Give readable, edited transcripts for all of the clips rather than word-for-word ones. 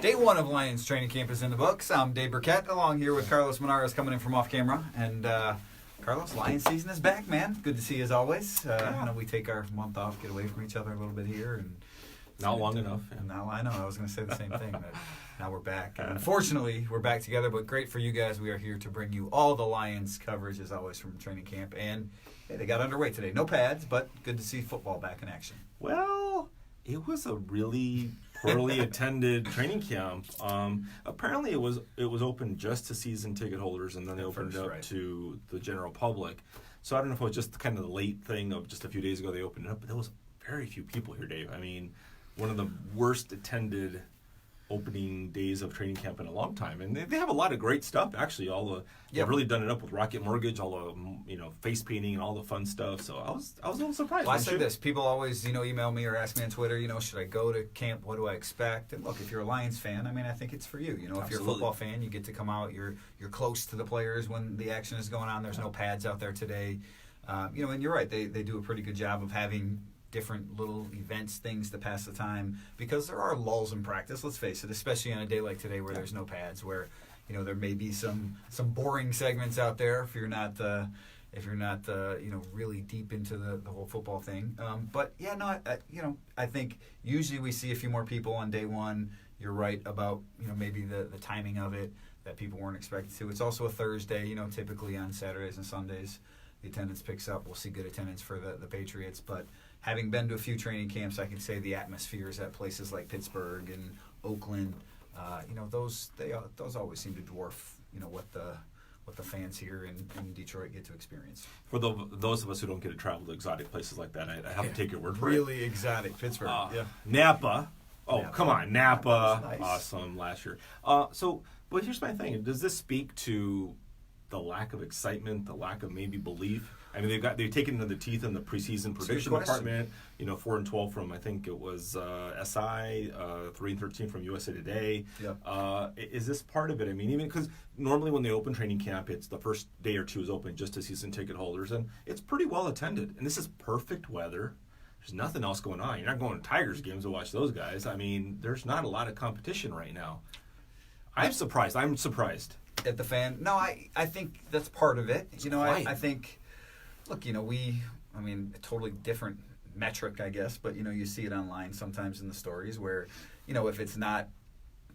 Day one of Lions training camp is in the books. I'm Dave Birkett, along here with Carlos Monarrez coming in from off camera. And Carlos, Lions season is back, man. Good to see you as always. I know we take our month off, get away from each other a little bit here. And not long enough. And now I know, I was going to say the same thing, but now we're back. And unfortunately, we're back together, but great for you guys. We are here to bring you all the Lions coverage, as always, from training camp. And hey, they got underway today. No pads, but good to see football back in action. Well, it was a really poorly attended training camp. Apparently, it was open just to season ticket holders, and then they opened it up to the general public. So I don't know if it was just kind of the late thing of just a few days ago they opened it up, but there was very few people here, Dave. I mean, one of the worst attended opening days of training camp in a long time, and they have a lot of great stuff. Actually, they've really done it up with Rocket Mortgage, all the face painting and all the fun stuff. So I was a little surprised. Well, I say this: people always email me or ask me on Twitter, should I go to camp? What do I expect? And look, if you're a Lions fan, I mean, I think it's for you. If you're a football fan, you get to come out. You're close to the players when the action is going on. There's no pads out there today. And you're right. They do a pretty good job of having different little events, things to pass the time, because there are lulls in practice, let's face it, especially on a day like today where there's no pads, where there may be some boring segments out there if you're not really deep into the whole football thing. But yeah, no, I think usually we see a few more people on day one. You're right about maybe the timing of it, that people weren't expected to. It's also a Thursday. Typically on Saturdays and Sundays the attendance picks up. We'll see good attendance for the Patriots, but having been to a few training camps, I can say the atmospheres at places like Pittsburgh and Oakland, those always seem to dwarf what the fans here in Detroit get to experience. For those of us who don't get to travel to exotic places like that, I have to take your word for really exotic Pittsburgh. Napa. Oh, Napa. Come on, Napa. Nice. Awesome last year. But here's my thing: does this speak to the lack of excitement, the lack of maybe belief? I mean, they've taken into the teeth in the preseason prediction department. 4-12 from, I think it was SI, 3-13 from USA Today. Yep. Is this part of it? I mean, even because normally when they open training camp, it's the first day or two is open just to season ticket holders, and it's pretty well attended. And this is perfect weather. There's nothing else going on. You're not going to Tigers games to watch those guys. I mean, there's not a lot of competition right now. I'm surprised. At the fan? No, I think that's part of it. I think, look, a totally different metric, I guess, but, you see it online sometimes in the stories where, if it's not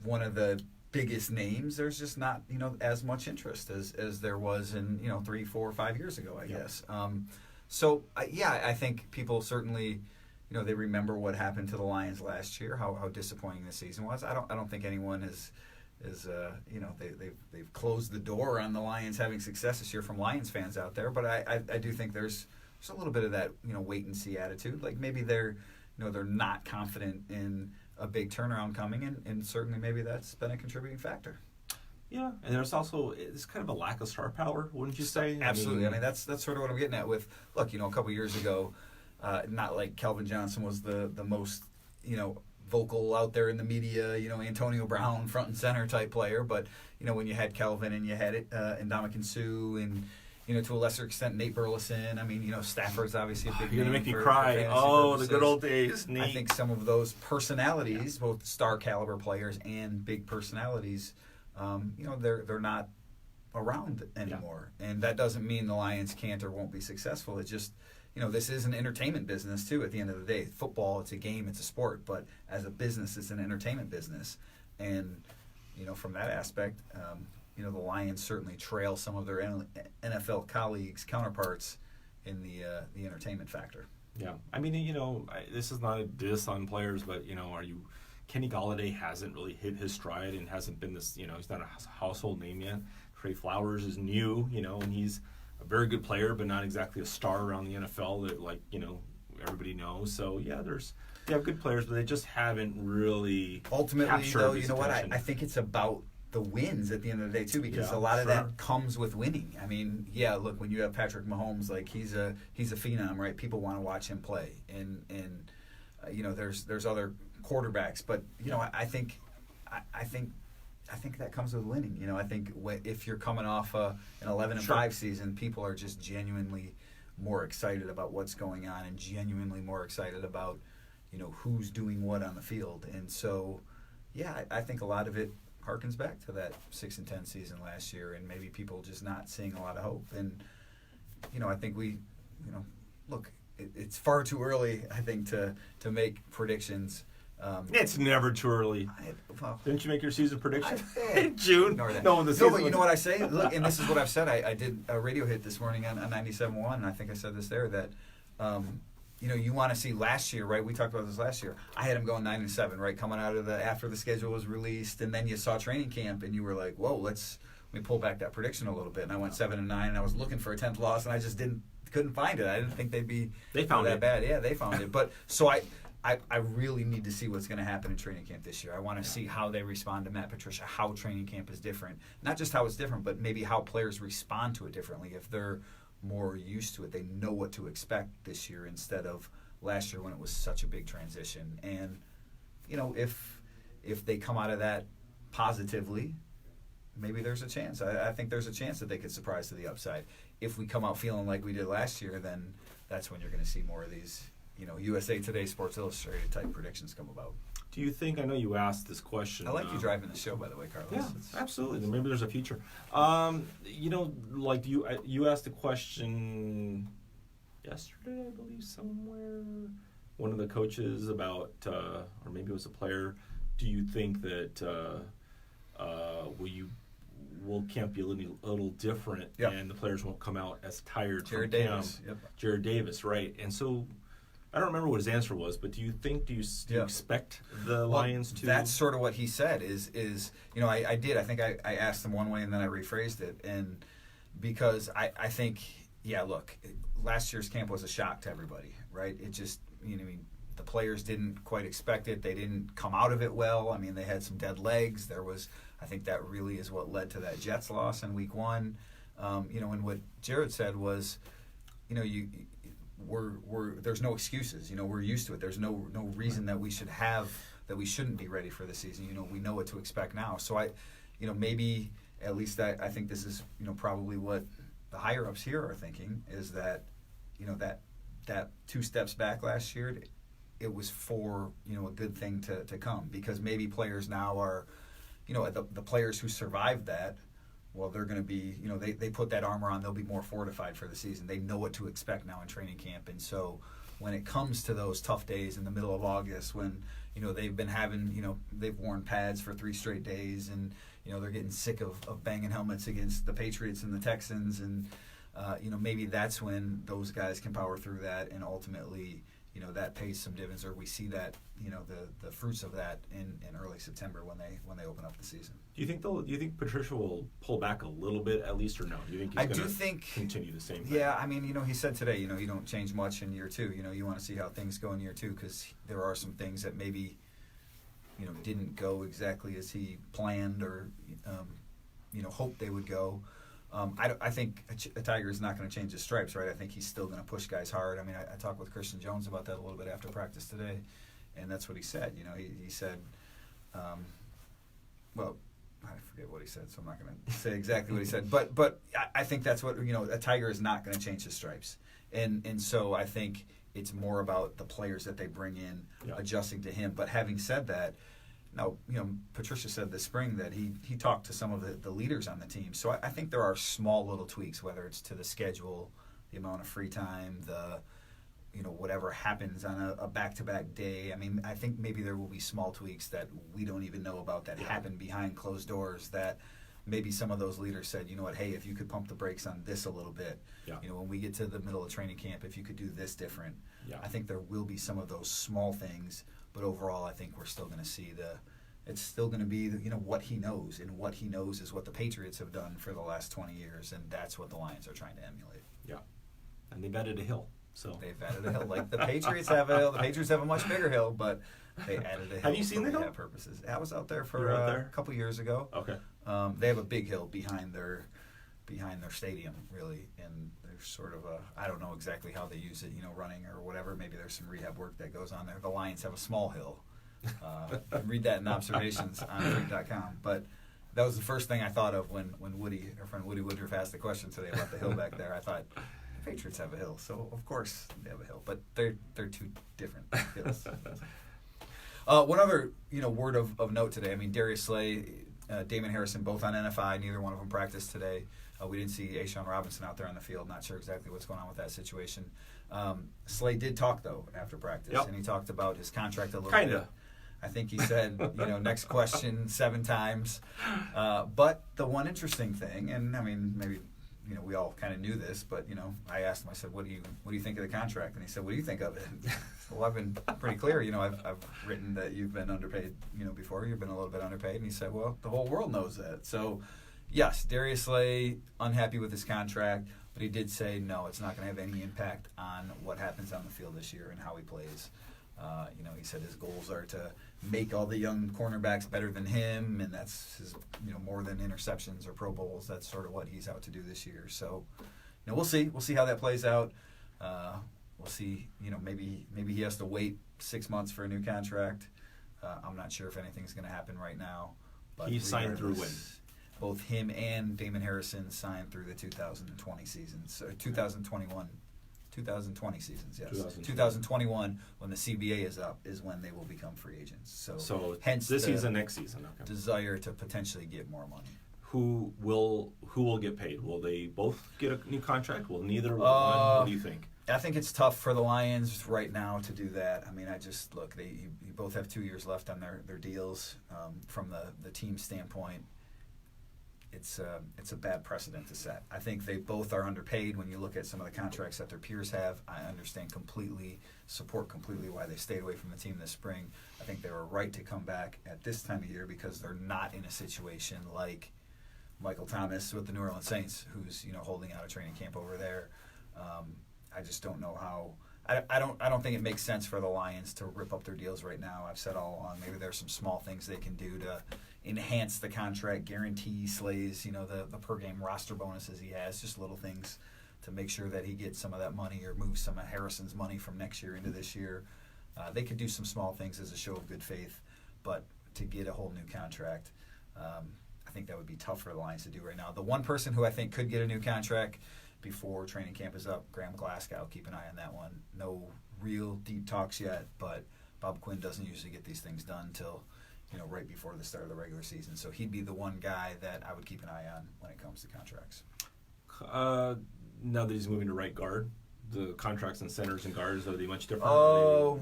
one of the biggest names, there's just not, as much interest as there was in, 3, 4, 5 years ago, I guess. I think people certainly, they remember what happened to the Lions last year, how disappointing the season was. I don't think anyone they've closed the door on the Lions having success this year from Lions fans out there, but I do think there's a little bit of that wait and see attitude. Like maybe they're not confident in a big turnaround coming, and certainly maybe that's been a contributing factor. Yeah, and there's also it's kind of a lack of star power, wouldn't you say? Absolutely. I mean that's sort of what I'm getting at with look. A couple years ago, not like Calvin Johnson was the most vocal out there in the media, Antonio Brown front and center type player, but when you had Calvin and you had Ndamukong Suh and to a lesser extent Nate Burleson, I mean Stafford's obviously a big You're name. Gonna make me for cry. purposes. The good old days, Nate. I think some of those personalities, both star caliber players and big personalities, they're not around anymore, and that doesn't mean the Lions can't or won't be successful. It's just this is an entertainment business, too, at the end of the day. Football, it's a game, it's a sport, but as a business, it's an entertainment business. And, from that aspect, the Lions certainly trail some of their NFL colleagues, counterparts in the entertainment factor. Yeah. I mean, this is not a diss on players, but, Kenny Golladay hasn't really hit his stride and hasn't been this, he's not a household name yet. Trey Flowers is new, and he's a very good player, but not exactly a star around the NFL that, everybody knows. So, yeah, they have good players, but they just haven't really ultimately, though, you know what? I think it's about the wins at the end of the day, too, because a lot of that comes with winning. I mean, look, when you have Patrick Mahomes, like, he's a phenom, right? People want to watch him play. And there's other quarterbacks. But, I think that comes with winning. I think if you're coming off an 11-5 season, people are just genuinely more excited about what's going on and genuinely more excited about, who's doing what on the field. And so, yeah, I think a lot of it harkens back to that 6-10 season last year, and maybe people just not seeing a lot of hope. And I think we, look, it's far too early, I think, to make predictions. It's never too early. Didn't you make your season prediction in June? No, the season. But you know what I say? Look, and this is what I've said. I did a radio hit this morning on 97.1, and I think I said this there, that you want to see last year, right? We talked about this last year. I had him going 9-7, right? Coming out of after the schedule was released, and then you saw training camp, and you were like, "Whoa, let me pull back that prediction a little bit." And I went 7-9, and I was looking for a 10th loss, and I just couldn't find it. I didn't think they'd be that bad. Yeah, they found it. But so I really need to see what's going to happen in training camp this year. I want to see how they respond to Matt Patricia, how training camp is different. Not just how it's different, but maybe how players respond to it differently. If they're more used to it, they know what to expect this year instead of last year when it was such a big transition. And, if they come out of that positively, maybe there's a chance. I think there's a chance that they could surprise to the upside. If we come out feeling like we did last year, then that's when you're going to see more of these USA Today, Sports Illustrated type predictions come about. Do you think, I know you asked this question. I like you driving the show, by the way, Carlos. Yeah, absolutely. Maybe there's a future. Like you asked a question yesterday, I believe, somewhere. One of the coaches about, or maybe it was a player, do you think that will camp be a little different and the players won't come out as tired Jared from Davis. camp? Yep. Jared Davis, right. And so I don't remember what his answer was, but do you expect the Lions to? That's sort of what he said is I did. I think I asked him one way and then I rephrased it. And because I think, look, last year's camp was a shock to everybody, right? It just, the players didn't quite expect it. They didn't come out of it well. I mean, they had some dead legs. I think that really is what led to that Jets loss in week 1. And what Jared said was, there's no excuses. We're used to it. There's no reason that we shouldn't be ready for the season. We know what to expect now. So maybe at least I think this is probably what the higher ups here are thinking is that that 2 steps back last year, it was for a good thing to come, because maybe players now are the players who survived that. Well, they're going to be, they put that armor on. They'll be more fortified for the season. They know what to expect now in training camp. And so when it comes to those tough days in the middle of August when, they've been having, they've worn pads for 3 straight days and, they're getting sick of banging helmets against the Patriots and the Texans. And, maybe that's when those guys can power through that and ultimately, that pays some dividends, or we see that, the fruits of that in early September when they open up the season. Do you think Patricia will pull back a little bit at least, or no? Do you think he's going to continue the same thing? Yeah, I mean, he said today, you don't change much in year 2. You want to see how things go in year 2 because there are some things that maybe, didn't go exactly as he planned or, hoped they would go. I think a Tiger is not going to change his stripes, right? I think he's still going to push guys hard. I mean, I talked with Christian Jones about that a little bit after practice today, and that's what he said. He said, well, I forget what he said, so I'm not going to say exactly what he said. But I think that's what, a Tiger is not going to change his stripes. And so I think it's more about the players that they bring in adjusting to him. But having said that, now, Patricia said this spring that he talked to some of the leaders on the team. So I think there are small little tweaks, whether it's to the schedule, the amount of free time, whatever happens on a back-to-back day. I mean, I think maybe there will be small tweaks that we don't even know about that happen behind closed doors that maybe some of those leaders said, hey, if you could pump the brakes on this a little bit, when we get to the middle of training camp, if you could do this different. I think there will be some of those small things. But overall, I think we're still going to see it's still going to be what he knows, and what he knows is what the Patriots have done for the last 20 years, and that's what the Lions are trying to emulate. Yeah, and they've added a hill. So they've added a hill, like the Patriots have a hill. The Patriots have a much bigger hill, but they added a hill. Have you seen the hill? Purposes. I was out there for a couple years ago. Okay. They have a big hill behind their stadium, really, and there's sort of I don't know exactly how they use it, running or whatever. Maybe there's some rehab work that goes on there. The Lions have a small hill. Read that in observations on freak.com. But that was the first thing I thought of when our friend Woody Woodruff asked the question today about the hill back there. I thought, the Patriots have a hill, so of course they have a hill, but they're 2 different hills. One other word of note today. I mean, Darius Slay, Damon Harrison, both on NFI. Neither one of them practiced today. We didn't see Ashawn Robinson out there on the field. Not sure exactly what's going on with that situation. Slay did talk, though, after practice, and he talked about his contract a little bit. I think he said, next question 7 times. But the one interesting thing, and I mean, maybe we all kind of knew this, but I asked him. I said, "What do you think of the contract?" And he said, "What do you think of it?" Well, I've been pretty clear. I've written that you've been underpaid. Before you've been a little bit underpaid. And he said, "Well, the whole world knows that." So, yes, Darius Slay unhappy with his contract, but he did say no, it's not going to have any impact on what happens on the field this year and how he plays. He said his goals are to make all the young cornerbacks better than him, and that's his, more than interceptions or Pro Bowls. That's sort of what he's out to do this year. So, we'll see. We'll see how that plays out. We'll see. Maybe he has to wait 6 months for a new contract. I'm not sure if anything's going to happen right now. But he signed through when? Both him and Damon Harrison signed through the 2020 seasons, 2020 seasons, yes. 2021, when the CBA is up, is when they will become free agents. So hence this season, next season. Okay. Desire to potentially get more money. Who will get paid? Will they both get a new contract? Will neither one? What do you think? I think it's tough for the Lions right now to do that. I mean, you both have 2 years left on their deals. From the team standpoint, it's a bad precedent to set. I think they both are underpaid when you look at some of the contracts that their peers have. I support completely why they stayed away from the team this spring. I think they were right to come back at this time of year because they're not in a situation like Michael Thomas with the New Orleans Saints, who's holding out a training camp over there. I just don't know how. I don't think it makes sense for the Lions to rip up their deals right now. I've said all along, maybe there's some small things they can do to enhance the contract, guarantee Slay's, the per game roster bonuses he has, just little things to make sure that he gets some of that money or moves some of Harrison's money from next year into this year. They could do some small things as a show of good faith, but to get a whole new contract, I think that would be tough for the Lions to do right now. The one person who I think could get a new contract before training camp is up, Graham Glasgow. Keep an eye on that one. No real deep talks yet, but Bob Quinn doesn't usually get these things done till right before the start of the regular season. So he'd be the one guy that I would keep an eye on when it comes to contracts. Now that he's moving to right guard, the contracts and centers and guards, are they much different?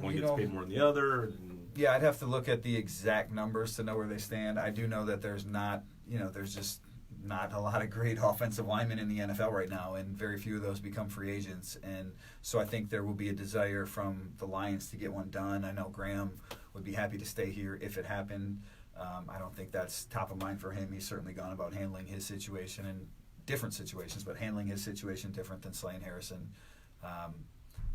One gets paid more than the other? Yeah, I'd have to look at the exact numbers to know where they stand. I do know that there's just not a lot of great offensive linemen in the NFL right now, and very few of those become free agents. And so I think there will be a desire from the Lions to get one done. I know Graham would be happy to stay here if it happened. I don't think that's top of mind for him. He's certainly gone about handling his situation in different situations, but handling his situation different than Slay and Harrison.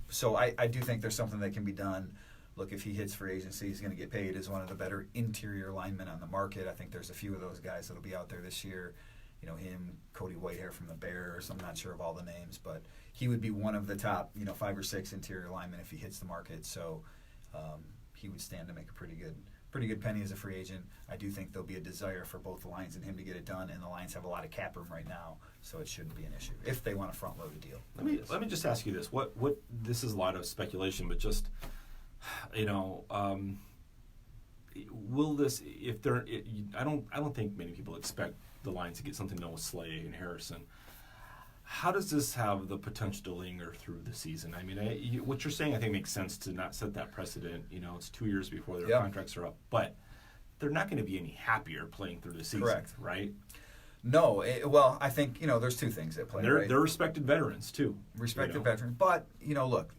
So I do think there's something that can be done. Look, if he hits free agency, he's going to get paid as one of the better interior linemen on the market. I think there's a few of those guys that'll be out there this year. Him, Cody Whitehair from the Bears. I'm not sure of all the names, but he would be one of the top, 5 or 6 interior linemen if he hits the market. So he would stand to make a pretty good penny as a free agent. I do think there'll be a desire for both the Lions and him to get it done, and the Lions have a lot of cap room right now, so it shouldn't be an issue if they want to front load a deal. Let me just ask you this: what this is a lot of speculation, but just will this, if there, I don't think many people expect the Lions to get something done with Slay and Harrison. How does this have the potential to linger through the season? I mean, what you're saying, I think, makes sense to not set that precedent. It's 2 years before their contracts are up, but they're not going to be any happier playing through the season, correct? Right? No. I think there's two things at play. They're respected veterans too. Respected veterans, but look,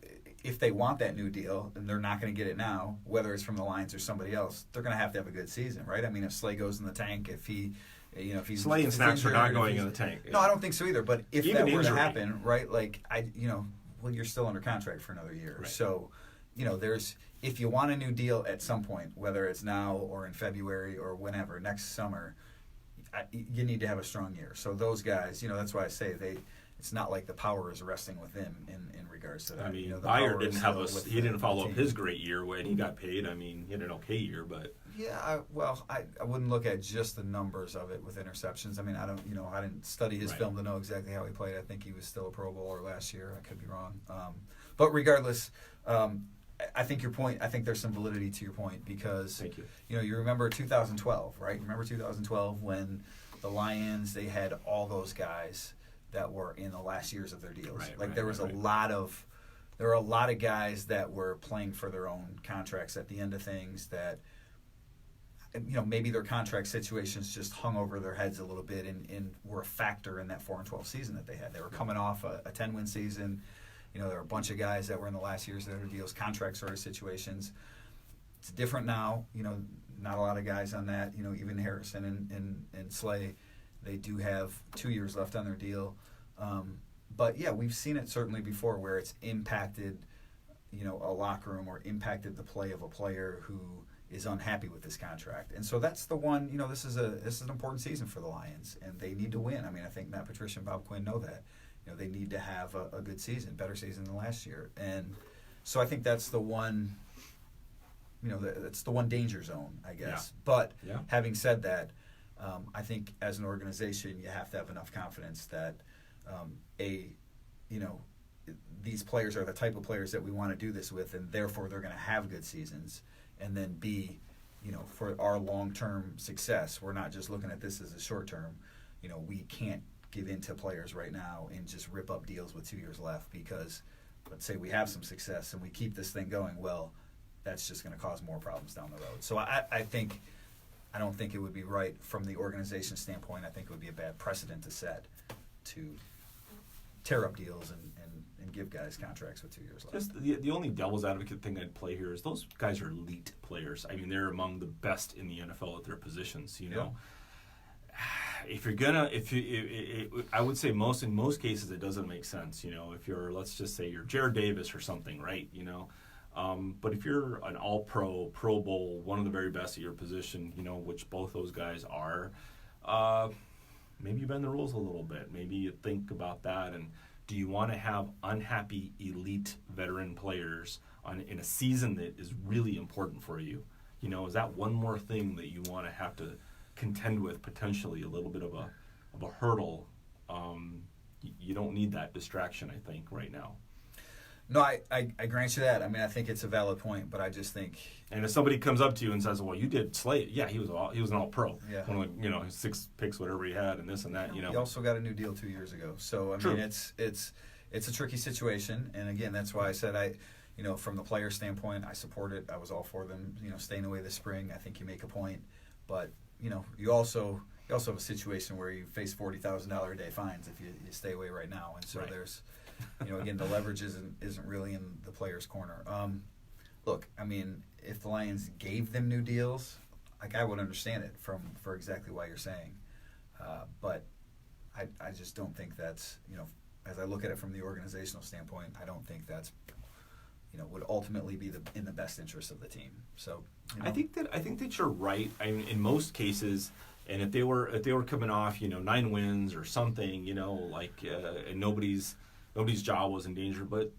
if they want that new deal and they're not going to get it now, whether it's from the Lions or somebody else, they're going to have a good season, right? I mean, if Slay goes in the tank, if he's Slay and Snacks are not going in the tank. No, I don't think so either. But if even that were to happen, right? You're still under contract for another year. Right. So, there's, if you want a new deal at some point, whether it's now or in February or whenever next summer, you need to have a strong year. So those guys, that's why I say it's not like the power is resting with them in regards to that. I mean, Bayer he didn't follow up his great year when he got paid. I mean, he had an okay year, but yeah, I wouldn't look at just the numbers of it with interceptions. I mean, I didn't study his film to know exactly how he played. I think he was still a Pro Bowler last year. I could be wrong, but regardless, I think your point. I think there's some validity to your point because Thank you. You remember 2012, right? Remember 2012 when the Lions, they had all those guys that were in the last years of their deals. There were a lot of guys that were playing for their own contracts at the end of things that, maybe their contract situations just hung over their heads a little bit and were a factor in that 4-12 season that they had. They were coming off a 10-win season. There were a bunch of guys that were in the last years of their deals, contract sort of situations. It's different now. Not a lot of guys on that. Even Harrison and Slay, they do have 2 years left on their deal. But yeah, we've seen it certainly before where it's impacted, a locker room or impacted the play of a player who is unhappy with this contract. And so that's the one. This is an important season for the Lions, and they need to win. I mean, I think Matt Patricia and Bob Quinn know that. They need to have a good season, better season than last year. And so I think that's the one. That's the one danger zone, I guess. Yeah. But having said that, I think as an organization, you have to have enough confidence that these players are the type of players that we want to do this with, and therefore they're going to have good seasons. And then B, for our long-term success, we're not just looking at this as a short-term. We can't give in to players right now and just rip up deals with 2 years left because, let's say we have some success and we keep this thing going, well, that's just going to cause more problems down the road. So I don't think it would be right from the organization standpoint. I think it would be a bad precedent to set to tear up deals and give guys contracts with 2 years left. Just the only devil's advocate thing I'd play here is those guys are elite players. I mean, they're among the best in the NFL at their positions, If you're gonna, I would say in most cases it doesn't make sense. If you're, let's just say you're Jared Davis or something, right? But if you're an All-Pro, Pro Bowl, one of the very best at your position, which both those guys are, maybe you bend the rules a little bit. Maybe you think about that. And do you want to have unhappy elite veteran players in a season that is really important for you? Is that one more thing that you want to have to contend with, potentially a little bit of a hurdle? You don't need that distraction, I think, right now. No, I grant you that. I mean, I think it's a valid point, but I just think. And if somebody comes up to you and says, "Well, you did Slay," yeah, he was an All-Pro. Yeah. One of his 6 picks, whatever he had, and this and that. He also got a new deal 2 years ago. So I True. mean, it's a tricky situation, and again, that's why I said from the player standpoint, I support it. I was all for them, staying away this spring. I think you make a point, but you also have a situation where you face $40,000 a day fines if you stay away right now, and so there's. Again, the leverage isn't really in the player's corner. Look, I mean, if the Lions gave them new deals, I would understand it for exactly why you're saying. But I just don't think that's, as I look at it from the organizational standpoint, I don't think that's, would ultimately be in the best interest of the team. So I think that you're right. I mean, in most cases. And if they were coming off, 9 wins or something, and nobody's job was in danger, but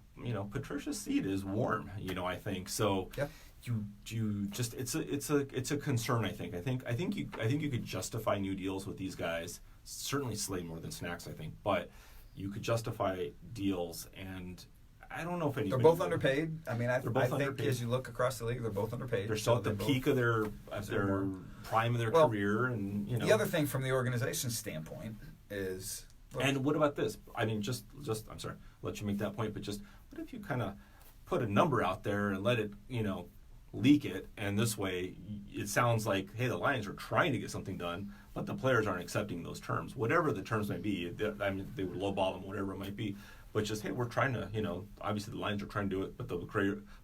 Patricia's seat is warm, I think so. Yeah. You just it's a concern. I think you could justify new deals with these guys. Certainly Slay more than Snacks, I think, but you could justify deals, and I don't know if anybody. They're both underpaid. I mean, I think underpaid. as you look across the league, they're both underpaid. They're still at the peak of their prime of their career, and The other thing from the organization's standpoint is. And what about this? I mean, just I'm sorry, let you make that point, but just what if you kind of put a number out there and let it, leak it, and this way it sounds like, hey, the Lions are trying to get something done, but the players aren't accepting those terms, whatever the terms may be. They would lowball them, whatever it might be. But just, hey, we're trying to, obviously the Lions are trying to do it, but the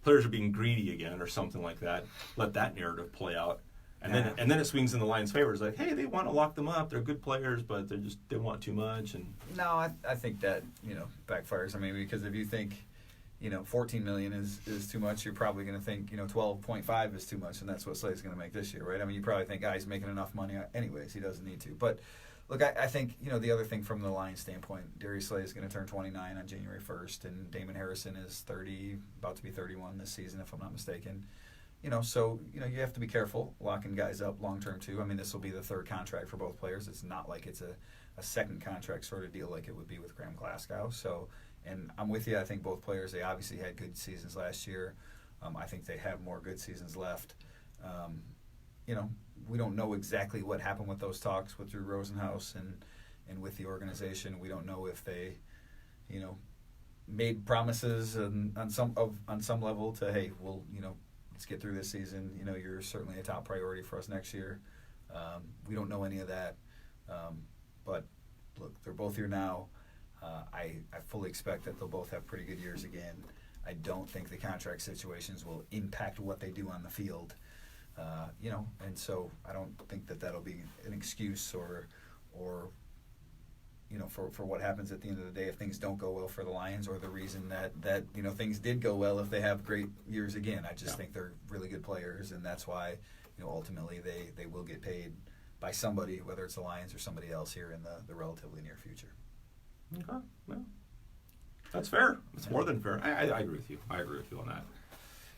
players are being greedy again or something like that. Let that narrative play out. And then it swings in the Lions' favor. It's like, hey, they want to lock them up. They're good players, but they want too much. And no, I think that backfires. I mean, because if you think $14 million is too much, you're probably going to think 12.5 is too much, and that's what Slay's going to make this year, right? I mean, you probably think, he's making enough money anyways. He doesn't need to. But look, I think the other thing from the Lions' standpoint, Darius Slay is going to turn 29 on January 1st, and Damon Harrison is 30, about to be 31 this season, if I'm not mistaken. So you have to be careful locking guys up long term too. I mean, this will be the third contract for both players. It's not like it's a second contract sort of deal like it would be with Graham Glasgow. So, and I'm with you. I think both players, they obviously had good seasons last year. I think they have more good seasons left. We don't know exactly what happened with those talks with Drew Rosenhaus and with the organization. We don't know if they, made promises on some level to, hey, we'll, let's get through this season. You're certainly a top priority for us next year. We don't know any of that. But look, they're both here now. I fully expect that they'll both have pretty good years again. I don't think the contract situations will impact what they do on the field. And so I don't think that that'll be an excuse or for what happens at the end of the day if things don't go well for the Lions, or the reason that things did go well if they have great years again. I just think they're really good players, and that's why ultimately they will get paid by somebody, whether it's the Lions or somebody else here in the relatively near future. Okay, well, that's fair. It's more than fair. I agree with you. I agree with you on that.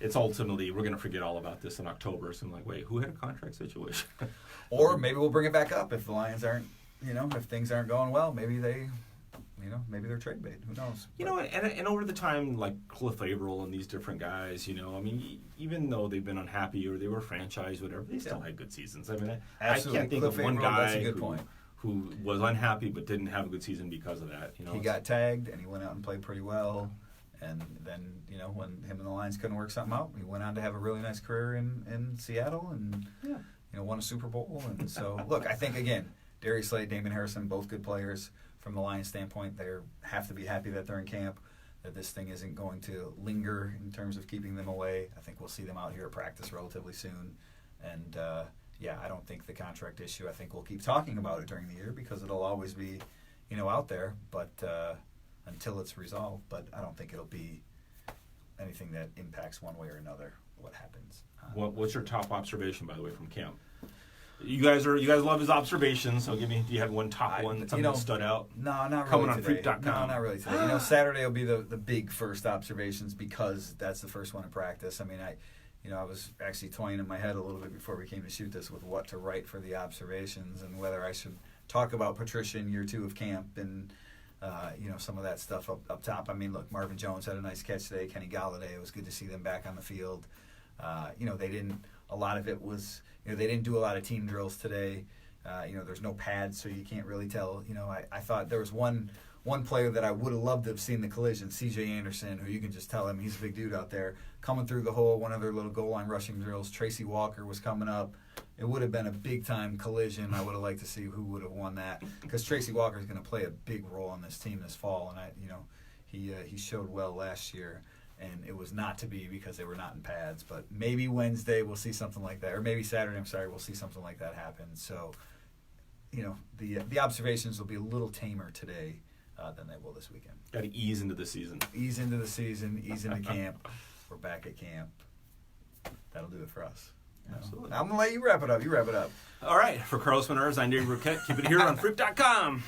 It's ultimately, we're going to forget all about this in October. So I'm like, wait, who had a contract situation? Or maybe we'll bring it back up if the Lions aren't, if things aren't going well. Maybe maybe they're trade bait. Who knows? And over the time, like Cliff Averill and these different guys, even though they've been unhappy or they were franchised, whatever, they still had good seasons. I mean, absolutely. I can't think Cliff of one Averill, guy that's a good point. Who was unhappy but didn't have a good season because of that. He got tagged and he went out and played pretty well. And then, when him and the Lions couldn't work something out, he went on to have a really nice career in Seattle and, won a Super Bowl. And so, look, I think, again, Darius Slay, Damon Harrison, both good players. From the Lions standpoint, they have to be happy that they're in camp, that this thing isn't going to linger in terms of keeping them away. I think we'll see them out here at practice relatively soon. And, I don't think the contract issue, I think we'll keep talking about it during the year because it'll always be, out there. But until it's resolved, but I don't think it'll be anything that impacts one way or another what happens. What's your top observation, by the way, from camp? You guys love his observations, so do you have one top one something that stood out? No, not really. Coming on today. Freak.com. No, not really today. Saturday will be the big first observations because that's the first one in practice. I mean, I was actually toying in my head a little bit before we came to shoot this with what to write for the observations and whether I should talk about Patricia in year 2 of camp and some of that stuff up top. I mean, look, Marvin Jones had a nice catch today. Kenny Galladay, it was good to see them back on the field. They didn't. A lot of it was, they didn't do a lot of team drills today. There's no pads, so you can't really tell. I thought there was one player that I would have loved to have seen the collision, C.J. Anderson, who you can just tell him he's a big dude out there, coming through the hole, one of their little goal line rushing drills. Tracy Walker was coming up. It would have been a big-time collision. I would have liked to see who would have won that because Tracy Walker is going to play a big role on this team this fall, and he showed well last year, and it was not to be because they were not in pads. But maybe Wednesday we'll see something like that, or maybe Saturday. We'll see something like that happen. So, the observations will be a little tamer today than they will this weekend. Got to ease into the season. Ease into camp. We're back at camp. That'll do it for us. Absolutely. I'm going to let you wrap it up. All right. For Carlos Monarrez, I'm Dave Birkett. Keep it here on Freak.com.